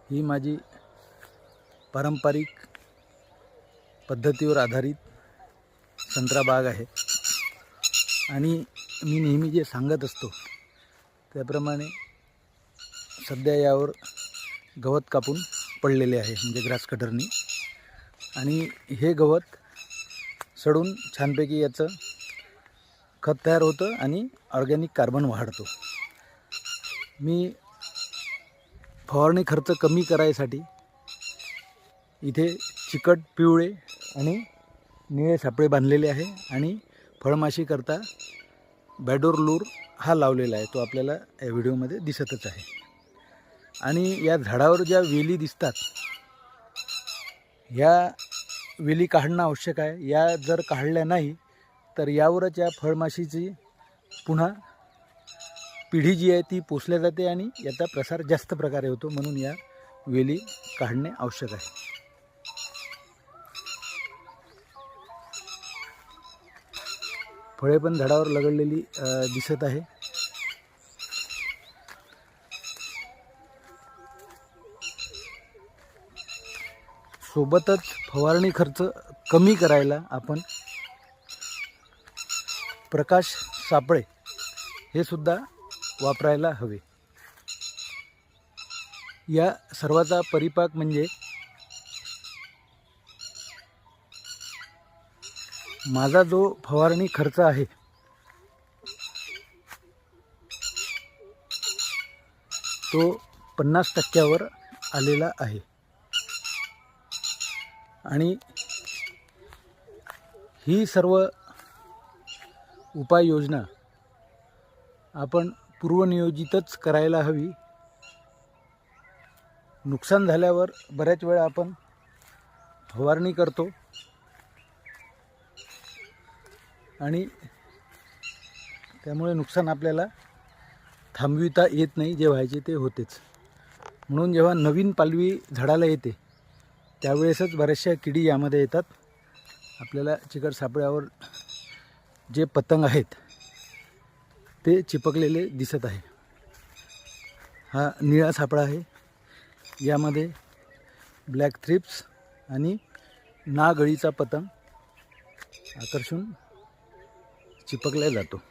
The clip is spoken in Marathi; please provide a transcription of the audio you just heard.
ही माझी पारंपरिक पद्धतीवर आधारित संत्रा बाग आहे आणि मी नेहमी जे सांगत असतो त्याप्रमाणे सध्या यावर गवत कापून पडलेले आहे, म्हणजे ग्रास कटरनी, आणि हे गवत सडून छानपैकी याचं खत तयार होतं आणि ऑर्गॅनिक कार्बन वाढतो। मी फवारणी खर्च कमी करायसाठी इथे चिकट पिवळे आणि निळे सापळे बांधलेले आहे आणि फळमाशी करता बॅडोरलूर हा लावलेला आहे, तो आपल्याला या व्हिडिओमध्ये दिसतच आहे। आणि या झाडावर ज्या वेली दिसतात ह्या वेली काढणं आवश्यक आहे। या जर काढल्या नाही तर यावरच या फळमाशीची पुन्हा पिढी जी आहे ती पोसल्या जाते आणि याचा प्रसार जास्त प्रकारे होतो, म्हणून या वेली काढणे आवश्यक आहे। फळे पण झाडावर लगडलेली दिसत आहे। सोबतच फवारणी खर्च कमी करायला आपण प्रकाश सापळे हे सुद्धा वापरायला हवे। या सर्वाचा परिपाक म्हणजे माझा जो फवारणी खर्च आहे तो 50% आलेला आहे आणि ही सर्व उपाययोजना आपण पूर्वनियोजितच करायला हवी। नुकसान झाल्यावर बऱ्याच वेळा आपण फवारणी करतो आणि त्यामुळे नुकसान आपल्याला थांबविता येत नाही, जे व्हायचे ते होतेच। म्हणून जेव्हा नवीन पालवी झाडाला येते त्यावेळेसच बऱ्याचशा किडी यामध्ये येतात। आपल्याला चिकट सापळ्यावर जे पतंग आहेत ते चिपकलेले दिसत आहे। हा निळा सापळा आहे, यामध्ये ब्लॅक थ्रिप्स आणि नागअळीचा पतंग आकर्षून चिपकला जातो।